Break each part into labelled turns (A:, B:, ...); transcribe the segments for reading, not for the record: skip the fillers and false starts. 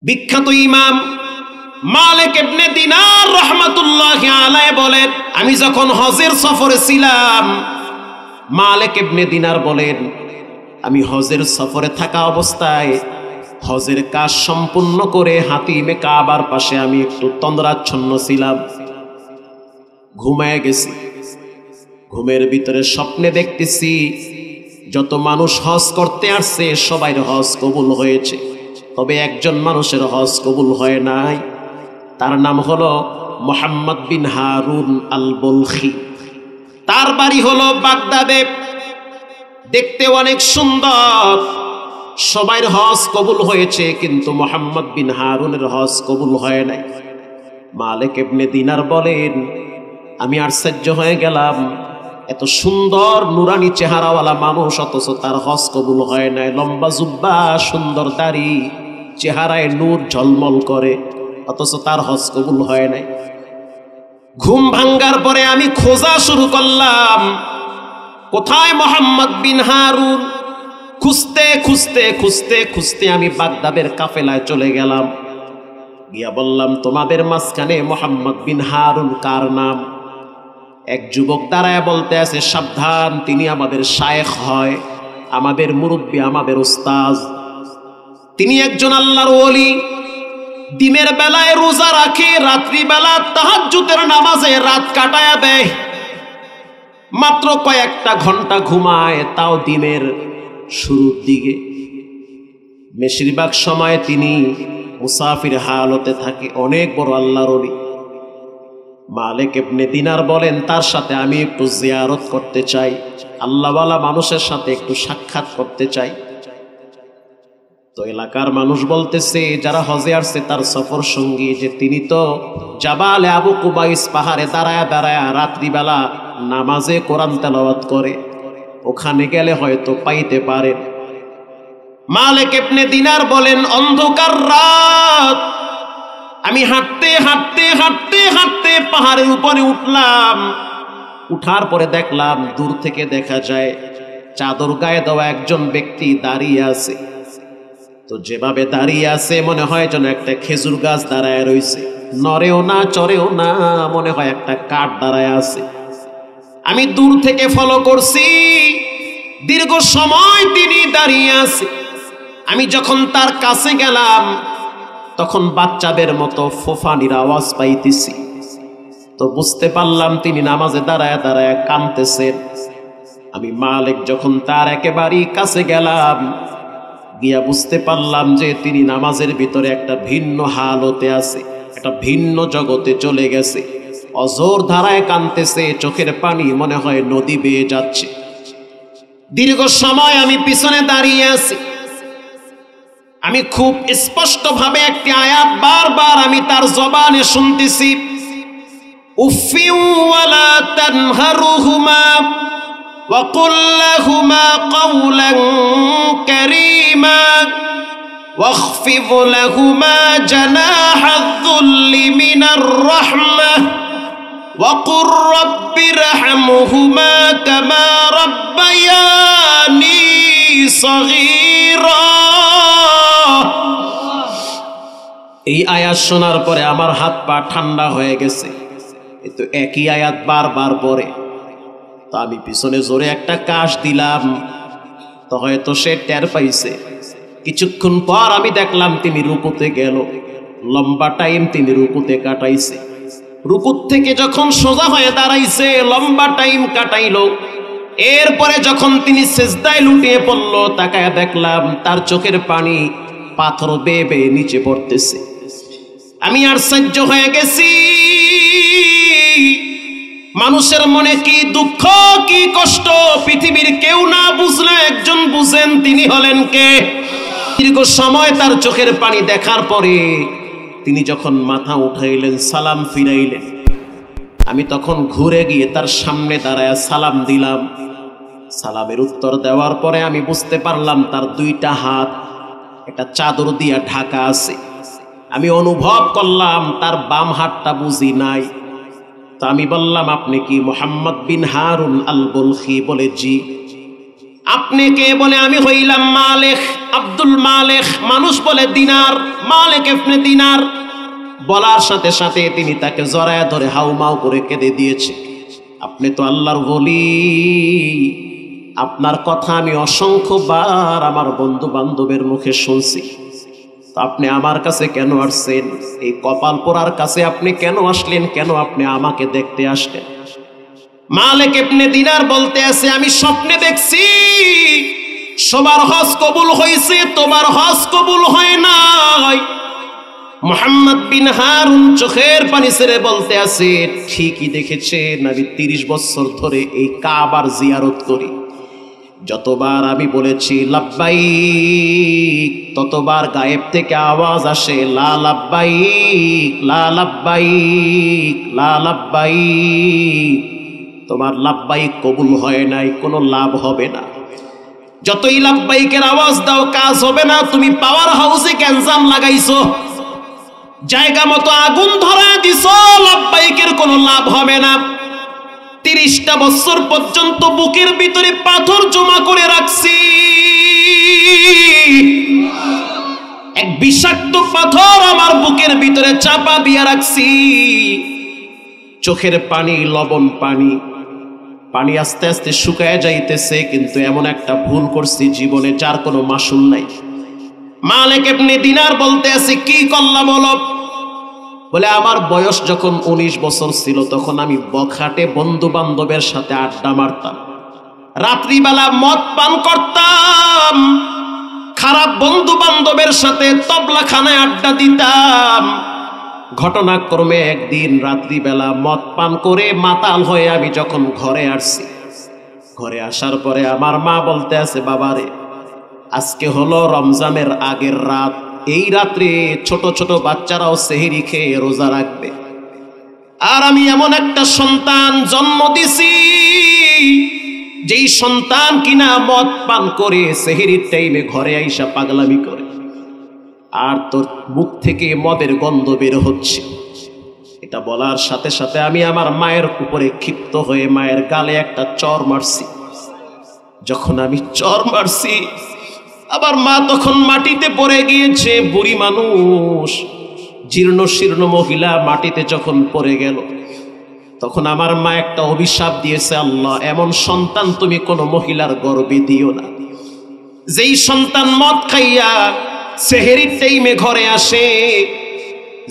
A: বিখ্যাত ইমাম মালিক ইবনে দিনার রাহমাতুল্লাহি আলাইহি বলেন, আমি যখন হজের সফরে ছিলাম, মালিক ইবনে দিনার বলেন, আমি হজের সফরে থাকা অবস্থায় হজের কাজ সম্পূর্ণ করে হাতিমে কাবার পাশে আমি একটু তন্দ্রাচ্ছন্ন ছিলাম, ঘুমায় গেছি। ঘুমের ভিতরে স্বপ্নে দেখতেছি যত মানুষ হজ করতে আসছে সবাইর হজ কবুল হয়েছে, তবে একজন মানুষের হজ কবুল হয় নাই। তার নাম হলো মুহাম্মদ বিন হারুন আল বলখি। তার বাড়ি হলো বাগদাদে, দেখতে অনেক সুন্দর, সবাইর হজ কবুল হয়েছে, কিন্তু মুহাম্মদ বিন হারুনের হজ কবুল হয় নাই। মালিক ইবনে দিনার বলেন, আমি আশ্চর্য হয়ে গেলাম, এত সুন্দর নুরানি চেহারাওয়ালা মানুষ অথচ তার হজ কবুল হয় নাই। লম্বা জুব্বা, সুন্দর দাড়ি, চেহারায় নূর ঝলমল করে, অথচ তার হজ কবুল হয় নাই। ঘুম ভাঙ্গার পরে আমি খোঁজা শুরু করলাম, কোথায় মুহাম্মদ বিন হারুন। খুঁজতে খুঁজতে খুঁজতে খুঁজতে আমি বাগদাদের কাফেলায় চলে গেলাম। গিয়া বললাম, তোমাদের মাঝখানে মুহাম্মদ বিন হারুন কার নাম? এক যুবক দাঁড়ায় বলতে আছে, সাবধান, তিনি আমাদের শায়েখ হয়, আমাদের মুরব্বী, আমাদের উস্তাজ। তিনি একজন আল্লাহর ওলি, দিনের বেলায় রোজা রাখে, রাত্রি বেলা তাহাজ্জুদের নামাজে রাত কাটায়া দেয়, মাত্র কয়েকটা ঘন্টা ঘুমায়, তাও দিনের শুরুর দিকে। বেশিরভাগ সময় তিনি মুসাফির হালতে থাকে, অনেক বড় আল্লাহর ওলি। মালিক ইবনে দিনার বলেন, তার সাথে আমি একটু জিয়ারত করতে চাই, আল্লাহওয়ালা মানুষের সাথে একটু সাক্ষাৎ করতে চাই। তো এলাকার মানুষ বলতেছে, যারা হজে আসছে তার সফর সঙ্গী, যে তিনি তো জাবালে আবু কুবাইস পাহাড়ে দাঁড়ায় দাঁড়ায় রাত্রিবেলা নামাজে কোরআন তেলাওয়াত করে, ওখানে গেলে হয়তো পাইতে পারেন। মালিক ইবনে দিনার বলেন, অন্ধকার রাত, আমি হাঁটতে হাঁটতে হাঁটতে হাঁটতে পাহাড়ের উপরে উঠলাম। উঠার পরে দেখলাম, দূর থেকে দেখা যায় চাদর গায়ে দেওয়া একজন ব্যক্তি দাঁড়িয়ে আছে। তো যেভাবে দাঁড়িয়ে আছে মনে হয় যেন একটা খেজুর গাছ দাঁড়ায় রয়েছে, নড়েও না চড়েও না, মনে হয় একটা কাঠ দাঁড়ায় আছে। আমি দূর থেকে ফলো করছি, দীর্ঘ সময় তিনি দাঁড়িয়ে আছে। আমি যখন তার কাছে গেলাম, তখন বাচ্চাদের মতো ফোফানির আওয়াজ পাইতেছি। তো বুঝতে পারলাম তিনি নামাজে দাঁড়ায় দাঁড়ায় কাঁদতেছেন। আমি মালিক যখন তার একেবারেই কাছে গেলাম, গিয়া বুঝতে পারলাম যে তিনি নামাজের ভিতরে একটা ভিন্ন হালতে আছে, একটা ভিন্ন জগতে চলে গেছে। অজর ধারায় কাঁদতেছে, চোখের পানি মনে হয় নদী বেয়ে যাচ্ছে। দীর্ঘ সময় আমি পিছনে দাঁড়িয়ে আছি। আমি খুব স্পষ্টভাবে একটি আয়াত বারবার আমি তার জবানে শুনতেছি, উফি ওয়ালা তানহারুহুমা ওয়াকুল লাহুমা কাওলান কারীমা ওয়াখফিদ লাহুমা জানাহায যুল্লি মিনার রাহমাহ ওয়াকুর রাব্বিরহামহুমা কামা রাব্বায়ানি সগীরা। এই আয়াত শোনার পরে আমার হাত পা ঠান্ডা হয়ে গেছে। তো একই আয়াত বারবার পরে, তো আমি পিছনে জোরে একটা কাশ দিলাম, তো হয়তো সে টের পাইছে। কিছুক্ষণ পর আমি দেখলাম তিনি রুকুতে গেল, লম্বা টাইম তিনি রুকুতে কাটাইছে। রুকুত থেকে যখন সোজা হয়ে দাঁড়াইছে, লম্বা টাইম কাটাইলো। এরপরে যখন তিনি সিজদায় লুটিয়ে পড়লো, তাকায় দেখলাম তার চোখের পানি পাথর বেয়ে বেয়ে নিচে পড়তেছে। আমি আশ্চর্য হয়ে গেছি, মানুষের মনে কি দুঃখ কি কষ্ট পৃথিবীর কেউ না বুঝলে একজন বুঝেন, তিনি হলেন কে? দীর্ঘ সময় তার চোখের পানি দেখার পরে তিনি যখন মাথা উঠাইলেন, সালাম ফিরাইলেন, আমি তখন ঘুরে গিয়ে তার সামনে দাঁড়ায় সালাম দিলাম। সালামের উত্তর দেওয়ার পরে আমি বুঝতে পারলাম তার দুইটা হাত একটা চাদর দিয়া ঢাকা আছে। আমি অনুভব করলাম তার বাম হাতটা বুঝি নাই। তা আমি বললাম, আপনি কি মুহাম্মদ বিন হারুন আল বলখি? বলে জি। আপনি কে? বলে আমি হইলাম মালিক, আব্দুল মালিক। মানুষ বলে দিনার, মালিক ইবনে দিনার। বলার সাথে সাথে তিনি তাকে জড়ায় ধরে হাউমাউ করে কেঁদে দিয়েছে। আপনি তো আল্লাহর ওলি, আপনার কথা আমি অসংখ্যবার আমার বন্ধু বান্ধবের মুখে শুনছি, তো আপনি আমার কাছে কেন আসছেন? এই কপাল পোড়ার কাছে আপনি কেন আসলেন? কেন আপনি আমাকে দেখতে আসলেন? মালিক ইবনে দিনার বলতে আছে, আমি স্বপ্নে দেখছি সবার হজ কবুল হয়েছে, তোমার হজ কবুল হয় নাই। মুহাম্মদ বিন হারুন চোখের পানি ছেড়ে বলতে আছে, ঠিকই দেখেছেন, আমি 30 বছর ধরে এই কাবার জিয়ারত করি। যতবার আমি বলেছি লাব্বাইক, ততবার গায়েব থেকে আওয়াজ আসে লা লাব্বাইক, লা লাব্বাইক, লা লাব্বাইক। তোমার লাব্বাইক কবুল হয় নাই, কোনো লাভ হবে না। যতই লাব্বাইকের আওয়াজ দাও কাজ হবে না। তুমি পাওয়ার হাউসে ক্যান্সাম লাগাইছো, জায়গা মতো আগুন ধরা দিছো, লাব্বাইকের কোনো লাভ হবে না। 30টা বছর পর্যন্ত বুকের ভিতরে পাথর জমা করে রাখছি, এক বিষাক্ত পাথর আমার বুকের ভিতরে চাপা দিয়ে রাখছি। চোখের পানি লবণ পানি, পানি আস্তে আস্তে শুকায় যাইতেছে, কিন্তু এমন একটা ভুল করছি জীবনে যার কোনো মাসুল নাই। মালিক ইবনে দিনার বলতে আছে, কি করলাম বলো? বলে আমার বয়স যখন 19 বছর ছিল, তখন আমি বখাটে বন্ধু বান্ধবের সাথে আড্ডা মারতাম, রাত্রিবেলা মদ পান করতাম, খারাপ বন্ধু বান্ধবের সাথে তবলাখানায় আড্ডা দিতাম। ঘটনাক্রমে একদিন রাত্রিবেলা মদ পান করে মাতাল হয়ে আমি যখন ঘরে আসছি, ঘরে আসার পরে আমার মা বলতে আছে, বাবারে আজকে হলো রমজানের আগের রাত, এই রাত্রে ছোট ছোট বাচ্চারাও সেহরি খেয়ে রোজা রাখবে, আর আমি এমন একটা সন্তান জন্ম দিছি যেই সন্তান কিনা মদ পান করে সেহরির টাইমে ঘরে আইসা পাগলামি করে, আর তোর মুখ থেকে মদের গন্ধ বের হচ্ছে। এটা বলার সাথে সাথে আমি আমার মায়ের উপরে ক্ষিপ্ত হয়ে মায়ের গালে একটা চর মারছি। যখন আমি চর মারছি, আবার মা তখন মাটিতে পড়ে গিয়েছে। বুড়ি মানুষ, জীর্ণ শীর্ণ মহিলা মাটিতে যখন পড়ে গেল, তখন আমার মা একটা অভিশাপ দিয়েছে, আল্লাহ এমন সন্তান তুমি কোনো মহিলার গর্ভে দিও না, যেই সন্তান মদ খাইয়া সেহরির টাইমে ঘরে আসে,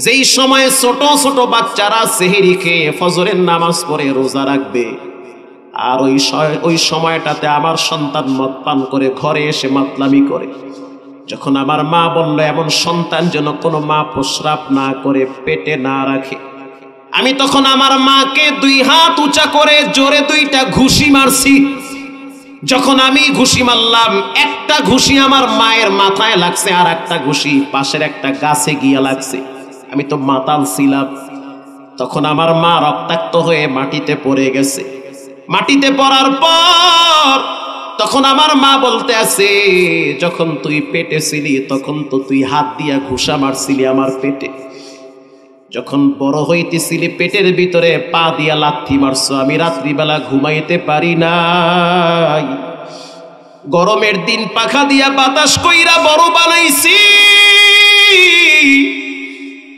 A: যেই সময় ছোট ছোট বাচ্চারা সেহরি খেয়ে ফজরের নামাজ পড়ে রোজা রাখবে, আর ওই সময়টাতে আমার সন্তান মদ পান করে ঘরে এসে মাতলামি করে। যখন আমার মা বলল এমন সন্তান যেন কোনো মা প্রস্রাব না করে পেটে না রাখে, আমি তখন আমার মাকে 2 হাত উঁচা করে জোরে 2টা ঘুষি মারছি। যখন আমি ঘুষি মারলাম, একটা ঘুষি আমার মায়ের মাথায় লাগছে, আর একটা ঘুষি পাশের একটা গাছে গিয়া লাগছে। আমি তো মাতাল ছিলাম। তখন আমার মা রক্তাক্ত হয়ে মাটিতে পড়ে গেছে। মাটিতে পড়ার পর তখন আমার মা বলতে আছে, যখন তুই পেটে ছিলি তখন তো তুই হাত দিয়া ঘুষা মারছিলি আমার পেটে, যখন বড় হইতেছিলি পেটের ভিতরে পা দিয়া লাথি মারছো, আমি রাত্রিবেলা ঘুমাইতে পারি নাই, গরমের দিন পাখা দিয়া বাতাস কইরা বড় বানাইছি,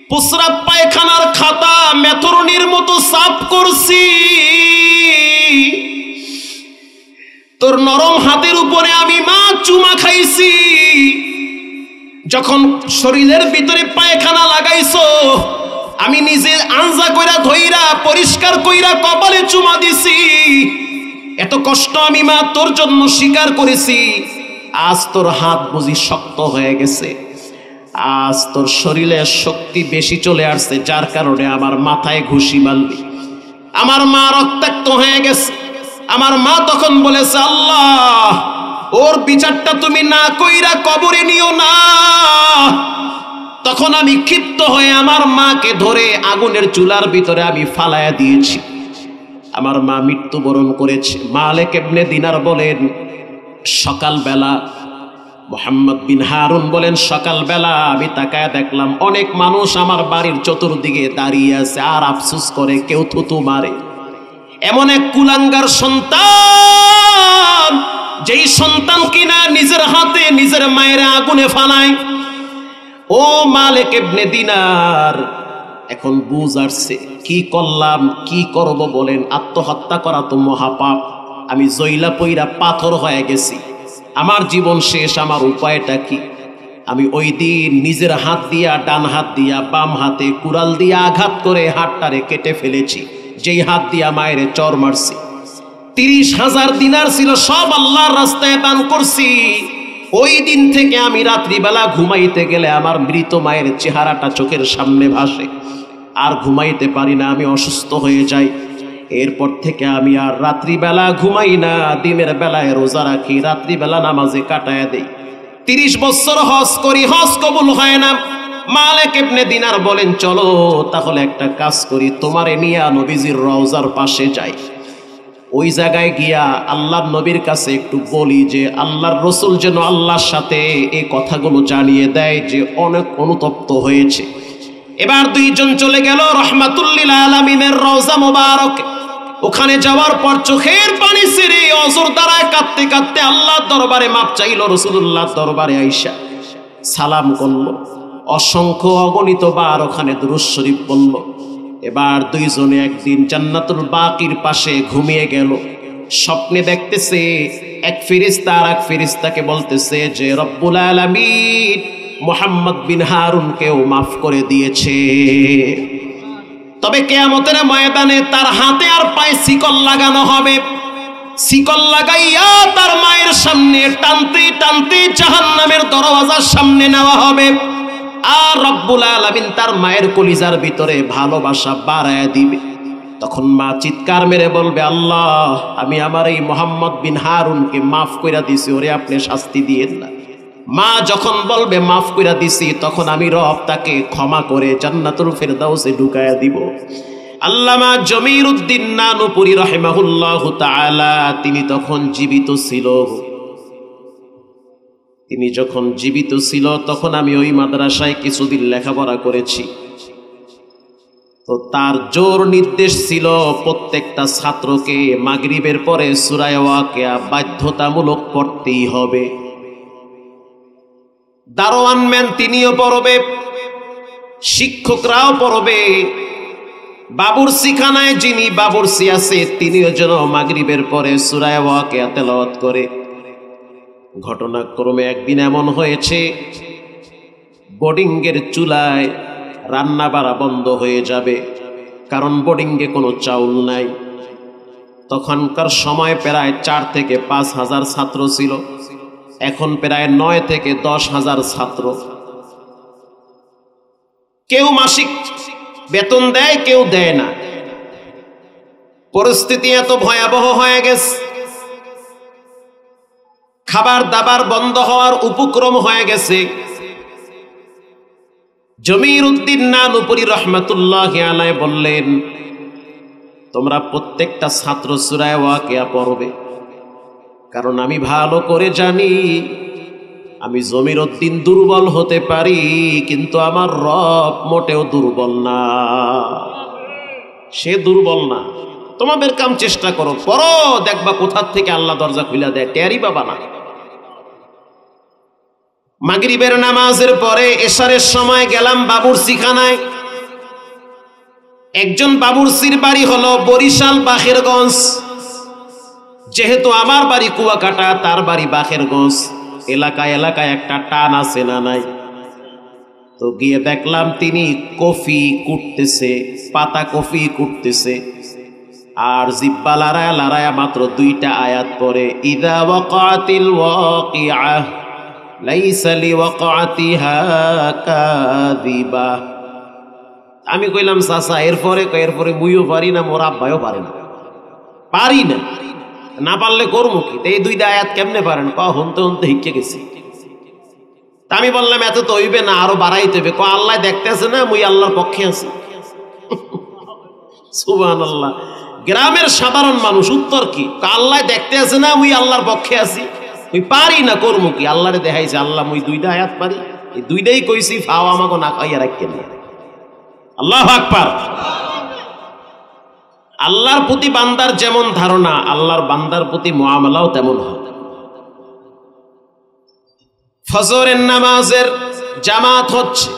A: প্রস্রাব পায়খানার খাতা মেথরনির মতো সাফ করছি, তোর নরম হাতের উপরে আমি মা চুমা খাইছি, যখন শরীরের ভিতরে পায়খানা লাগাইছো আমি নিজে আঞ্জা কইরা ধইরা পরিষ্কার কইরা কপালে চুমা দিছি। এত কষ্ট আমি মা তোর জন্য স্বীকার করেছি। আজ তোর হাত বুঝি শক্ত হয়ে গেছে, আজ তোর শরীরে শক্তি বেশি চলে আসছে, যার কারণে আমার মাথায় ঘুষি মারলি। আমার মা রক্তাক্ত হয়ে গেছে। আমার মা তখন বলেছে, আল্লাহ ওর বিচারটা তুমি না কইরা কবরে নিও না। তখন আমি ক্ষিপ্ত হয়ে আমার মাকে ধরে আগুনের চুলার ভিতরে আমি ফালায়া দিয়েছি। আমার মা মৃত্যুবরণ করেছে। মালিক ইবনে দিনার বলেন, সকালবেলা মুহাম্মদ বিন হারুন বলেন, সকালবেলা আমি তাকায় দেখলাম অনেক মানুষ আমার বাড়ির চতুর্দিকে দাঁড়িয়ে আছে, আর আফসোস করে, কেউ থুতু মারে। এমন এক কুলাঙ্গার সন্তান যেই সন্তান কিনা নিজের হাতে নিজের মায়ের আগুনে ফালায়। ও মালিক ইবনে দিনার, এখন বুঝ আসছে কি করলাম, কি করব বলেন। আত্মহত্যা করা তো মহাপাপ। আমি জইলা পইরা পাথর হয়ে গেছি, আমার জীবন শেষ, আমার উপায়টা কি? আমি ওই দিন নিজের হাত দিয়া, ডান হাত দিয়া, বাম হাতে কুড়াল দিয়া আঘাত করে হাতটারে কেটে ফেলেছি, যেই হাত দিয়া মায়ের চর মারছি। 30,000 দিনার ছিল, সব আল্লাহর রাস্তায় দান করছি। ওই দিন থেকে আমি রাত্রিবেলা ঘুমাইতে গেলে আমার মৃত মায়ের চেহারাটা চোখের সামনে ভাসে, আর ঘুমাইতে পারি না, আমি অসুস্থ হয়ে যাই। এরপর থেকে আমি আর রাত্রিবেলা ঘুমাই না, দিনের বেলায় রোজা রাখি, রাত্রিবেলা নামাজে কাটায় দেই। 30 বছর হজ করি, হজ কবুল হয় না। মালিক ইবনে দিনার বলেন, চলো তাহলে একটা কাজ করি, তোমারে নিয়ে নবীজির রওজার পাশে যাই। ওই জায়গায় গিয়া আল্লাহর নবীর কাছে একটু বলি যে আল্লাহর রসুল যেন আল্লাহর সাথে এই কথাগুলো জানিয়ে দেয় যে অনেক অনুতপ্ত হয়েছে। এবার দুইজন চলে গেল রাহমাতুল লিল আলামিনের রওজা মোবারক। ওখানে যাওয়ার পর চোখের পানি ছেড়ে অজর দ্বারায় কাঁদতে কাঁদতে আল্লাহর দরবারে মাপ চাইল। রাসূলুল্লাহর দরবারে আইসা সালাম করলো, অসংখ্য অগণিত বার ওখানে দুরূদ শরীফ বলল। এবার দুইজনে একদিন জান্নাতুল বাকির পাশে ঘুমিয়ে গেল। স্বপ্নে দেখতেছে এক ফেরেশতা আর এক ফেরেশতাকে বলতেছে যে রব্বুল আলামিন মুহাম্মদ বিন হারুনকেও মাফ করে দিয়েছে, তবে কিয়ামতের ময়দানে তার হাতে আর পায়ে শিকল লাগানো হবে। শিকল লাগাইয়া তার মায়ের সামনে টানতে টানতে জাহান্নামের দরওয়াজার সামনে নেওয়া হবে। আর রব্বুল আলামিন তার মায়ের কলিজার ভিতরে ভালোবাসা বাড়ায় দিবে। তখন মা চিৎকার মেরে বলবে, আল্লাহ, আমি আমার এই মুহাম্মদ বিন হারুনকে মাফ কইরা দিছি, ওরে আপনি শাস্তি দিয়েন না। মা যখন বলবে মাফ কইরা দিছি, তখন আমি রব তাকে ক্ষমা করে জান্নাতুল ফেরদাউসে ঢুকায়া দিব। আল্লামা জমিরউদ্দিন নানুপুরি রাহিমাহুল্লাহু তাআলা তিনি তখন জীবিত ছিল। তিনি যখন জীবিত ছিল তখন আমি ওই মাদ্রাসায় কিছুদিন লেখাপড়া করেছি। তো তার জোর নির্দেশ ছিল প্রত্যেকটা ছাত্রকে মাগরিবের পরে সূরা ওয়াকিয়া বাধ্যতামূলক পড়তেই হবে। দারোয়ান ম্যান তিনিও পড়বে, শিক্ষকরাও পড়বে, বাবুরচিখানায় যিনি বাবুরচি আছে তিনিও যেন মাগরিবের পরে সূরা ওয়াকিয়া তেলাওয়াত করে। ঘটনাক্রমে একদিন এমন হয়েছে, বোর্ডিংয়ের চুলায় রান্না বাড়া বন্ধ হয়ে যাবে, কারণ বোর্ডিংয়ে কোনো চাউল নাই। তখনকার সময় প্রায় 4 থেকে 5 হাজার ছাত্র ছিল, এখন প্রায় 9 থেকে 10 হাজার ছাত্র। কেউ মাসিক বেতন দেয়, কেউ দেয় না। পরিস্থিতি এত ভয়াবহ হয়ে গেছে, খাবার দাবার বন্ধ হওয়ার উপক্রম হয়ে গেছে। জমিরউদ্দিন নানুপুরি রাহমাতুল্লাহি আলাইহি বললেন, তোমরা প্রত্যেকটা ছাত্র সূরা ওয়াকিয়া পড়বে, কারণ আমি ভালো করে জানি আমি জমিরউদ্দিন দুর্বল হতে পারি, কিন্তু আমার রব মোটেও দুর্বল না, সে দুর্বল না। তোমাদের কাম চেষ্টা করো, পড়ো, দেখবা কোথা থেকে আল্লাহ দরজা খুলে দেয়, টেরি বাবা না। মাগরিবের নামাজের পরে এশারের সময় গেলাম বাবুরচিখানায়। একজন বাবুরচির বাড়ি হলো বরিশাল বাখেরগঞ্জ। যেহেতু আমার বাড়ি কুয়াকাটা, তার বাড়ি বাখেরগঞ্জ। এলাকায় এলাকায় একটা টান আছে না নাই? তো গিয়ে দেখলাম তিনি কফি কুটতেছে, পাতা কফি কুটতেছে, আর জিব্বা লড়ায়া লড়ায়া মাত্র 2টা আয়াত পড়ে, ইযা ওয়াকাতিল ওয়াকিআহ লাইসা লিওয়াকাতিহা কাযিবা। আমি কইলাম, চাচা এরপরে মুইও পারি না, মোর আব্বাইও পারে না, পারি না, না পারলে করবো কি? এই 2টা আয়াত কেমনে পারেন? হনতে হনতে হিকে গেছি। আমি বললাম, এত তো হইবে না, আরো বাড়াইতে হবে। আল্লাহ দেখতেছে না, মুই আল্লাহর পক্ষে আছি। সুবহানাল্লাহ। গ্রামের সাধারণ মানুষ উত্তর কি? আল্লাহ দেখতে আছে না, মুই আল্লাহর পক্ষে আছি, মুই পারি না, করবো কি? আল্লাহরে দেখাইছে, আল্লাহ মুই 2টা আয়াত পারি, এই 2টাই কইছি, ফাও আমাকে না খাইয়া রাখেন। আল্লাহু আকবার। আল্লাহর প্রতি বান্দার যেমন ধারণা, আল্লাহর বান্দার প্রতি মুআমালাও তেমন হয়। ফজরের নামাজের জামাত হচ্ছে।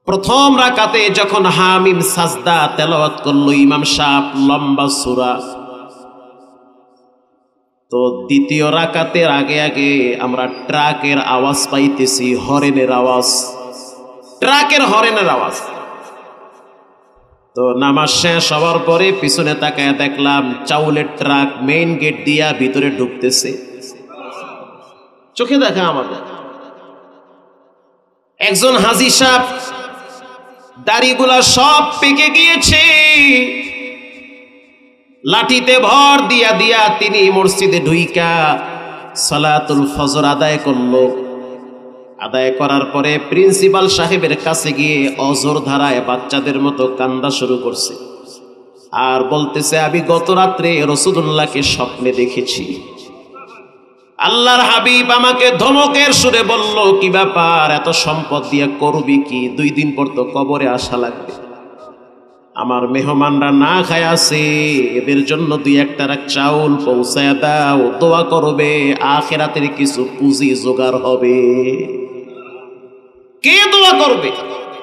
A: প্রথম রাকাতে যখন হামিম সাজদা তেলাওয়াত করলো ইমাম সাহেব লম্বা সূরা, তো দ্বিতীয় রাকাতের আগে আগে আমরা ট্রাকের আওয়াজ পাইতেছি, হরেনের আওয়াজ, ট্রাকের হরেনের আওয়াজ। তো নামাজ শেষ হওয়ার পরে পিছনে তাকায় দেখলাম চাউলের ট্রাক মেইন গেট দিয়া ভিতরে ঢুকতেছে, চোখে দেখা আমাদের। একজন হাজী সাহেব দাড়িগুলা সব পেকে গিয়েছে, লাঠিতে ভর দিয়া দিয়া তিনি মসজিদে ঢুইকা সালাতুল ফজর আদায় করলো। আদায় করার পরে প্রিন্সিপাল সাহেবের কাছে গিয়ে অজর ধারায় বাচ্চাদের মতো কান্দা শুরু করছে, আর বলতেছে আমি গত রাত্রে রাসূলুল্লাহকে স্বপ্নে দেখেছি। আল্লাহর হাবিব আমাকে ধমকের সুরে বলল, কি ব্যাপার, এত সম্পদ দিয়ে করবি কি? 2 দিন পর তো কবরে আসা লাগবে। আমার মেহমানরা না খায় আছে, এদের জন্য 2-1 টাকা চাউল পৌঁছায় দাও, দোয়া করবে, আখিরাতের কিছু পুঁজি জোগাড় হবে। কে দোয়া করবে?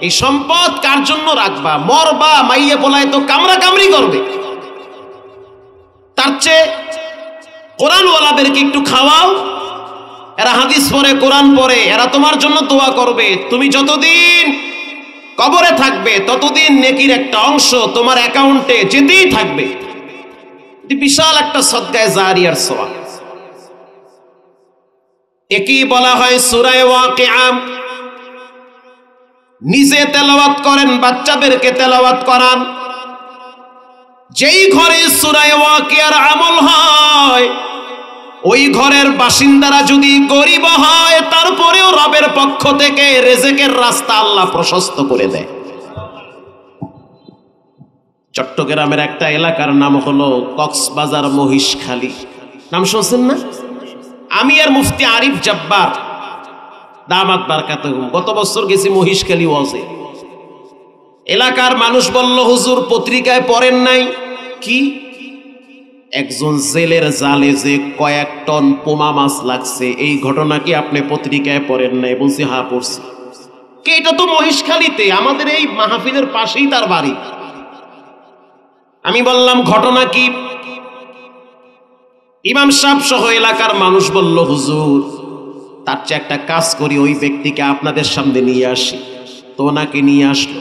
A: এই সম্পদ কার জন্য রাখবা? মরবা, মাইয়া বলায় তো কামরা কামরি করবে। তার চেয়ে কোরআনওয়ালাদেরকে একটু খাওয়াও, এরা হাদিস পড়ে, কোরআন পড়ে, এরা তোমার জন্য দোয়া করবে। তুমি যতদিন কবরে থাকবে ততদিন নেকির একটা অংশ তোমার অ্যাকাউন্টে যেতেই থাকবে। বিশাল একটা সদকায়ে জারিয়ার সওয়াব। একই বলা হয় সূরা ওয়াকিআ। নিজে তেলাওয়াত করেন, বাচ্চাদেরকে তেলাওয়াত করান। যেই ঘরে সূরা ওয়াকিয়ার আমল হয়, ওই ঘরের বাসিন্দারা যদি গরিব হয়, তারপরেও রবের পক্ষ থেকে রিজিকের রাস্তা আল্লাহ প্রশস্ত করে দেয়। চট্টগ্রামের একটা এলাকার নাম হলো কক্সবাজার মহিষখালী, নাম শুনছেন না? আমি আর মুফতি আরিফ জব্বার দামাত বারকাতুহু গত বছর গেছি মহিষখালী ওয়াজে। এলাকার মানুষ বলল, হুজুর পত্রিকায় পড়েন নাই? কি? একজন জেলের জালে যে কয়েক টন পোমা মাছ লাগছে, এই ঘটনা কি আপনি পত্রিকায় পড়েন নাই? বলছি হ্যাঁ পড়ছি। কে? এটা তো মহিষখালীতে, আমাদের এই মাহফিলের পাশেই তার বাড়ি। আমি বললাম ঘটনা কি? ইমাম সাহেব সহ এলাকার মানুষ বলল, হুজুর তার চেয়ে একটা কাজ করি, ওই ব্যক্তিকে আপনাদের সামনে নিয়ে আসি। তো ওনাকে নিয়ে আসলো।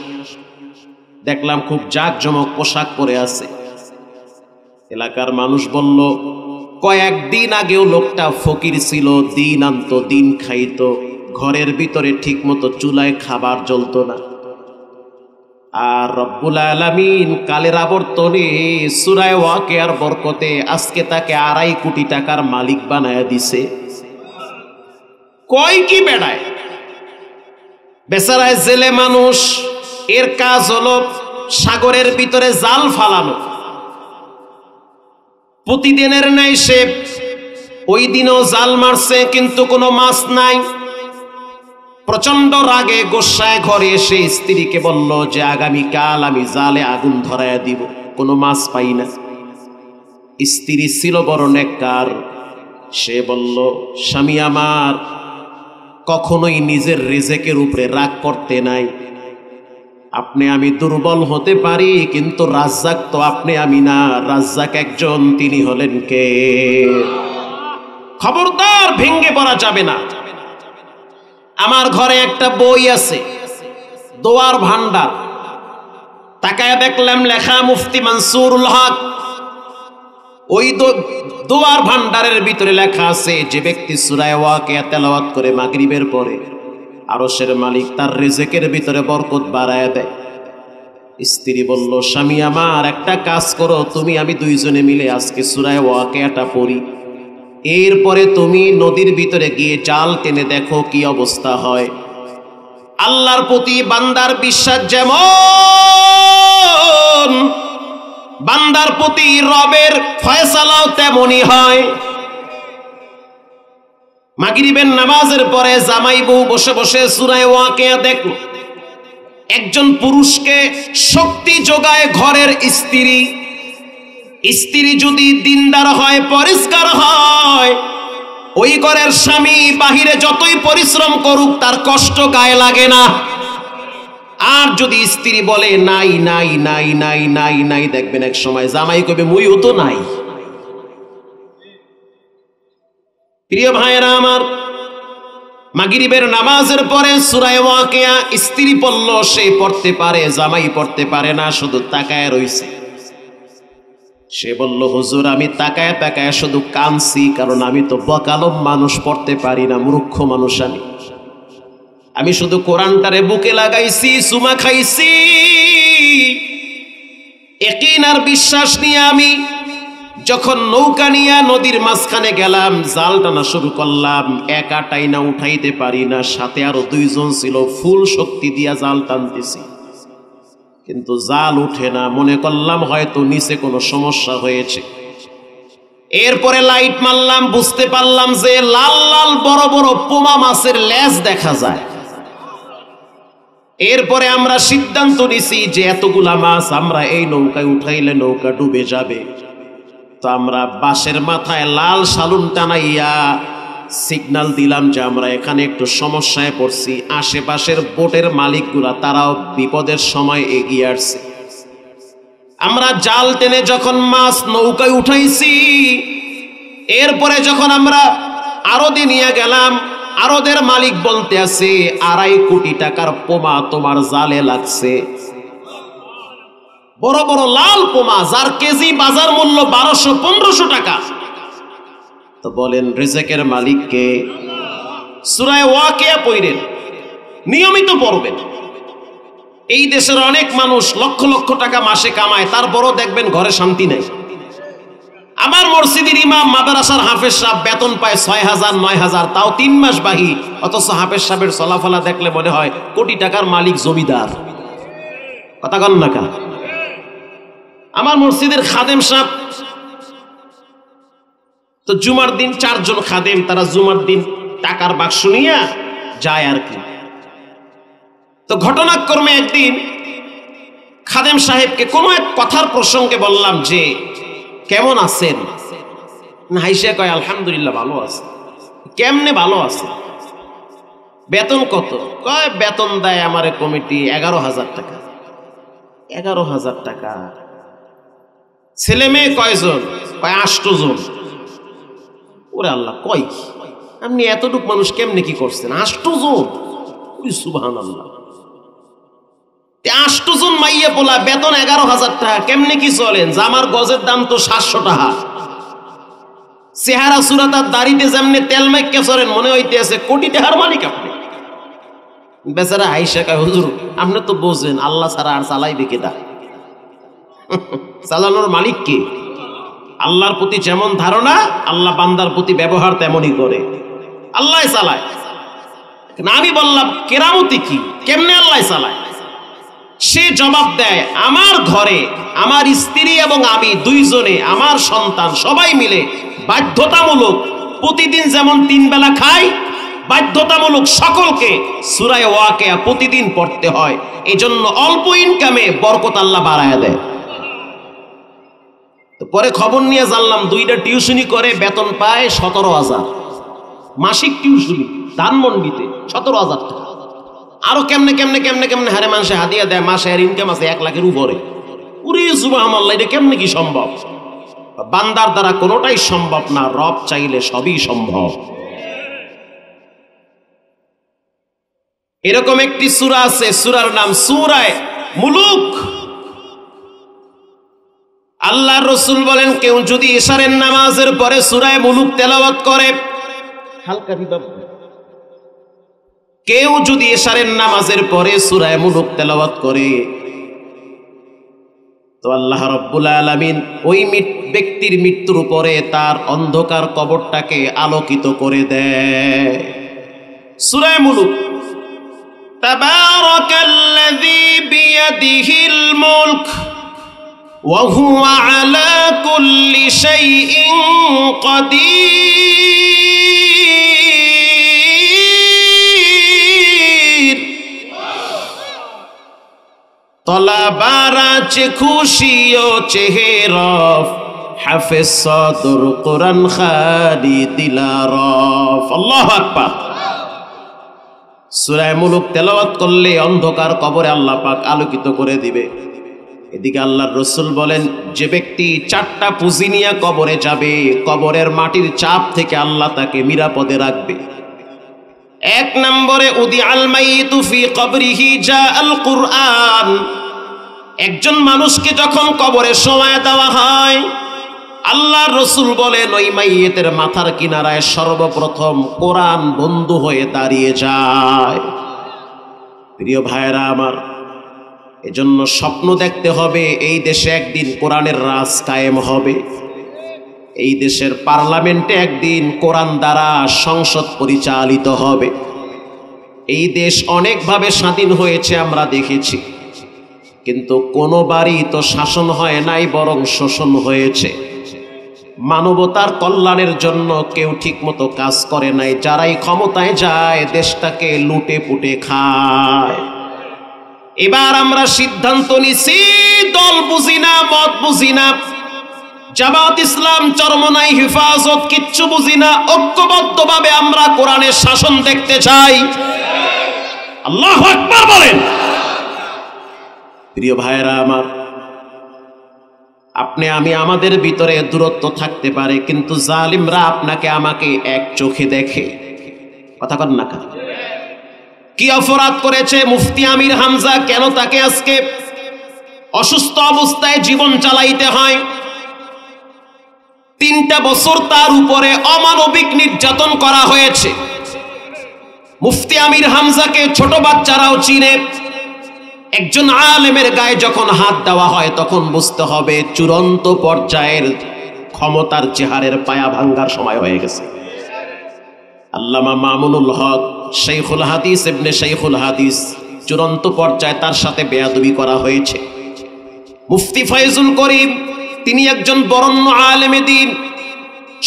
A: দেখলাম খুব জাঁকজমক পোশাক পরে আছে। এলাকার মানুষ বলল, কয়েকদিন আগেও লোকটা ফকির ছিল, দিন আনতো দিন খাইতো, ঘরের ভিতরে ঠিক মতো চুলায় খাবার জ্বলতো না। আর রব্বুল আলামিন কালের আবর্তনে সূরা ওয়াকিয়ার বরকতে আজকে তাকে 2.5 কোটি টাকার মালিক বানায়া দিছে। কয় কি বেড়ায়? বেচারায় জেলে মানুষ, এর কাজ হলো সাগরের ভিতরে জাল ফালানো। প্রতিদিনের ন্যায় সে ওই দিনও জাল মারছে, কিন্তু কোনো মাছ নাই। প্রচন্ড রাগে গোসায় ঘরে এসে স্ত্রীকে বলল যে আগামীকাল আমি জালে আগুন ধরায়া দিব, কোনো মাছ পাই না। স্ত্রী ছিল বড় নেককার, সে বলল, স্বামী আমার কখনোই নিজের রিজিকের উপরে রাগ করতে নাই। আপনি আমি দুর্বল হতে পারি, কিন্তু রাজ্জাক তো আপনি আমি না, রাজ্জাক একজন, তিনি হলেন কে? খবরদার ভেঙ্গে পড়া যাবে না। আমার ঘরে একটা বই আছে, দোয়ার ভান্ডার। তাকায় দেখলাম লেখা মুফতি মানসুরুল হক। ওই দোয়ার ভান্ডারের ভিতরে লেখা আছে, যে ব্যক্তি সূরা ওয়াকিয়া তেলাওয়াত করে মাগরিবের পরে, আরশের মালিক তার রিজিকের ভিতরে বরকত বাড়ায় দেয়। স্ত্রী বলল, স্বামী আমার একটা কাজ করো, তুমি আমি দুইজনে মিলে আজকে সূরা ওয়াকিয়াটা পড়ি, এরপরে তুমি নদীর ভিতরে গিয়ে জাল টেনে দেখো কি অবস্থা হয়। আল্লাহর প্রতি বান্দার বিশ্বাস যেমন, বান্দার প্রতি রবের ফয়সালাও তেমনই হয়। মাগরিবের নামাজের পরে জামাই বউ বসে বসে সূরা ওয়াকিয়া দেখল। একজন পুরুষকে শক্তি যোগায় ঘরের স্ত্রী। স্ত্রী যদি দিনদার হয়, পরিষ্কার হয়, ওই ঘরের স্বামী বাহিরে যতই পরিশ্রম করুক তার কষ্ট গায়ে লাগে না। আর যদি স্ত্রী বলে নাই নাই নাই নাই নাই নাই, দেখবেন এক সময় জামাই কবে মুইও তো নাই। প্রিয় ভাইয়েরা আমার, মাগরিবের নামাজের পরে সূরা ওয়াকিয়া স্ত্রী পড়ল, সে পড়তে পারে, জামাই পড়তে পারে না, শুধু তাকায় রইছে। সে বলল, হুজুর আমি তাকায় তাকায় শুধু কাঁদছি, কারণ আমি তো বকালম মানুষ, পড়তে পারি না, মূর্খ মানুষ। আমি শুধু কোরআনটারে বুকে লাগাইছি, চুমা খাইছি, ইয়াকিন আর বিশ্বাস নিয়ে আমি যখন নৌকা নিয়ে নদীর মাঝখানে গেলাম, জাল টানা শুরু করলাম, একা টাইনা উঠাইতে পারি না, সাথে আরো দুইজন ছিল, ফুল শক্তি দিয়া জাল টানতেছি, কিন্তু জাল উঠে না। মনে করলাম হয়তো নিচে কোনো সমস্যা হয়েছে। এরপরে লাইট মারলাম, বুঝতে পারলাম যে লাল লাল বড় বড় পোমা মাছের লেজ দেখা যায়। এরপরে আমরা সিদ্ধান্ত নিছি যে এতগুলা মাছ আমরা এই নৌকায় উঠাইলে নৌকা ডুবে যাবে। তো আমরা বাঁশের মাথায় লাল সালুন টানাইয়া সিগন্যাল দিলাম যে আমরা এখানে একটু সমস্যায় পড়ছি। আশেপাশের বোটের মালিকগুলা তারাও বিপদের সময় এগিয়ে আসছে। আমরা জাল টেনে যখন মাছ নৌকায় উঠাইছি, এরপরে যখন আমরা আড়তে নিয়ে গেলাম, আড়তের মালিক বলতে আছে 2.5 কোটি টাকার পোমা তোমার জালে লাগছে। বড় বড় লাল পোমা, যার কেজি বাজার মূল্য 1200-1500 টাকা। তো বলেন রিজেকের মালিককে? সূরা ওয়াকিয়া পড়েন, নিয়মিত পড়বেন। এই দেশের অনেক মানুষ লক্ষ লক্ষ টাকা মাসে কামায়, তারপরও দেখবেন ঘরে শান্তি নেই। আমার মসজিদের ইমাম, মাদ্রাসার হাফেজ সাহেব বেতন পায় 6,000-9,000, তাও 3 মাস বাহি, অথচ হাফেজ সাহেবের চলাফলা দেখলে মনে হয় কোটি টাকার মালিক, জমিদার। কথা কন না কা? আমার মসজিদের খাদেম সাহেব তো জুমার দিন 4 জন খাদেম, তারা জুমার দিন টাকার বাক্স নিয়ে যায় আর কি। তো ঘটনাক্রমে একদিন খাদেম সাহেবকে কোনো এক কথার প্রসঙ্গে বললাম যে কেমন আছেন? হাইসা কয় আলহামদুলিল্লাহ ভালো আছে। কেমনে ভালো আছে? বেতন কত? কয় বেতন দেয় আমারে কমিটি 11,000 টাকা। 11,000 টাকা। ছেলে মেয়ে কয়জন? কয় 8 জন। ওরে আল্লাহ, কয় আপনি এতটুক মানুষ কেমনে কি করছেন? 8 জন? সুবহানাল্লাহ। 8 জন মাইয়া পোলা, বেতন 11,000 টাকা, কেমনে কি চলেন? জামার গজের দাম তো 700 টাকা। চেহারা সুরাত আর দাড়িতে যেমনি তেল মাইকে চলেন, মনে হইতে আছে কোটি টাকার মালিক আপনি। বেচারা হাইসা কয়, হুজুর আপনি তো বোঝেন আল্লাহ ছাড়া আর চালাইবে কেডা? চালানোর মালিক কে? আল্লাহর প্রতি যেমন ধারণা, আল্লাহ বান্দার প্রতি ব্যবহার তেমনই করে। আল্লাহ চালায়। আমি বললাম কেরামতি কি, কেমনে আল্লাহ চালায়? সে জবাব দেয়, আমার ঘরে আমার স্ত্রী এবং আমি দুইজনে, আমার সন্তান সবাই মিলে বাধ্যতামূলক প্রতিদিন যেমন 3 বেলা খাই, বাধ্যতামূলক সকলকে সূরা ওয়াকিয়া প্রতিদিন পড়তে হয়। এই জন্য অল্প ইনকামে বরকত আল্লাহ বাড়ায় দেয়। তো পরে খবর নিয়ে জানলাম 2টা টিউশনি করে বেতন পায় 17,000 মাসিক টিউশনি, ধানমন্ডিতে 17,000 টাকা। আরো কেমনে কেমনে কেমনে কেমনে হারে মানুষে হাদিয়া দেয়, মাসে আর ইনকাম আছে 1 লাখের উপরে। উরে সুবহানাল্লাহ, এটা কেমনে কি সম্ভব? বান্দার দ্বারা কোনোটাই সম্ভব না, রব চাইলে সবই সম্ভব। এরকম একটি সূরা আছে, সূরার নাম সূরা মুলুক। আল্লাহর রাসূল বলেন, কেউ যদি ইশারের নামাজের পরে সূরা মুলুক তেলাওয়াত করে, হালকা বিবাদ, কেউ যদি ইশারের নামাজের পরে সূরা মুলুক তেলাওয়াত করে, তো আল্লাহ রাব্বুল আলামিন ওই ব্যক্তির মৃত্যুর উপরে তার অন্ধকার কবরটাকে আলোকিত করে দেয়। সূরা মুলুক, তাবারাকাল্লাযী বিয়াদিহিল মুলক ওয়া হুয়া আলা কুল্লি শাইইন কাদির। তলা বারা চে খুশিও চেহেরফ হাফেজ সদর কোরআন খালি দিলারফ। আল্লাহু আকবার। সূরা মুলক তেলাওয়াত করলে অন্ধকার কবরে আল্লাহ পাক আলোকিত করে দিবে। এদিকে আল্লাহর রাসূল বলেন, যে ব্যক্তি 4টা পুঁজি নিয়ে কবরে যাবে, কবরের মাটির চাপ থেকে আল্লাহ তাকে নিরাপদে রাখবে। 1 নম্বরে উদি আল মাইতু ফি কবরিহি জা আল কুরআন। একজন মানুষকে যখন কবরে শোয়ায় দেওয়া হয়, আল্লাহর রাসূল বলেন ওই মাইয়েতের মাথার কিনারায় সর্বপ্রথম কোরআন বন্ধু হয়ে দাঁড়িয়ে যায়। প্রিয় ভাইরা আমার, এজন্য স্বপ্ন দেখতে হবে এই দেশে একদিন কোরআনের রাজ কায়েম হবে। এই দেশের পার্লামেন্টে একদিন কোরআন দ্বারা সংসদ পরিচালিত হবে। এই দেশ অনেকভাবে স্বাধীন হয়েছে আমরা দেখেছি, কিন্তু কোনোবারই তো শাসন হয় নাই, বরং শোষণ হয়েছে। মানবতার কল্যাণের জন্য কেউ ঠিকমতো কাজ করে নাই। যারাই ক্ষমতায় যায় দেশটাকে লুটে পুটে খায়। এবার আমরা সিদ্ধান্ত নিছি, দল বুঝি না, মত বুঝি না, জামাত ইসলাম, চরমনাই, হেফাজত কিচ্ছু বুঝি না, ঐক্যবদ্ধভাবে আমরা কোরআনের শাসন দেখতে চাই। আল্লাহু আকবার বলেন। প্রিয় ভাইরা আমার, আপনি আমি আমাদের ভিতরে দূরত্ব থাকতে পারে, কিন্তু জালিমরা আপনাকে আমাকে এক চোখে দেখে। কথা কন না? কি অপরাধ করেছে মুফতি আমির হামজা? কেন তাকে আজকে অসুস্থ অবস্থায় জীবন চালাইতে হয়? 3টা বছর তার উপরে অমানবিক নির্যাতন করা হয়েছে। মুফতি আমির হামজাকে ছোট বাচ্চারাও চিনে। একজন আলেমের গায়ে যখন হাত দেওয়া হয় তখন বুঝতে হবে চূড়ান্ত পর্যায়ের ক্ষমতার চেহারের পায়া ভাঙ্গার সময় হয়ে গেছে। আল্লামা মামুনুল হক শাইখুল হাদিস, ইবনে শাইখুল হাদিস, চূড়ান্ত পর্যায়ে তার সাথে বেয়াদবি করা হয়েছে। মুফতি ফয়জুল করিম, তিনি একজন বরেণ্য আলেমে দ্বীন,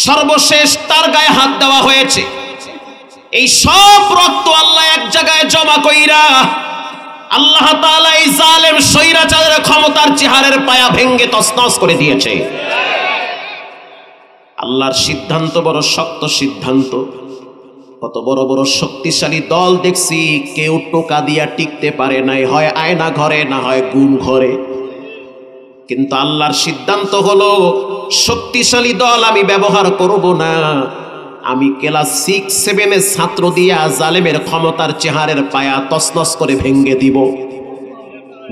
A: সর্বশেষ তার গায়ে হাত দেওয়া হয়েছে। এই সব রক্ত আল্লাহ এক জায়গায় জমা কইরা আল্লাহ তাআলা এই জালেম স্বৈরাচারের ক্ষমতার চেহারের পায়া ভেঙ্গে তছনছ করে দিয়েছে। আল্লাহর সিদ্ধান্ত বড় শক্ত সিদ্ধান্ত। কত বড় বড় শক্তিশালী দল দেখছি, কেউ টোকা দিয়া টিকতে পারে নাই, হয় আয়না ঘরে না হয় গুম ঘরে। কিন্তু আল্লাহর সিদ্ধান্ত হলো শক্তিশালী দল আমি ব্যবহার করব না, আমি ক্লাস 6-7 এর ছাত্র দিয়া জালেমের ক্ষমতার চেহারের পায়া তছনছ করে ভেঙ্গে দিব।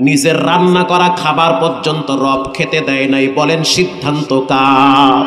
A: নিজের রান্না করা খাবার পর্যন্ত রব খেতে দেয় নাই। বলেন সিদ্ধান্ত কার?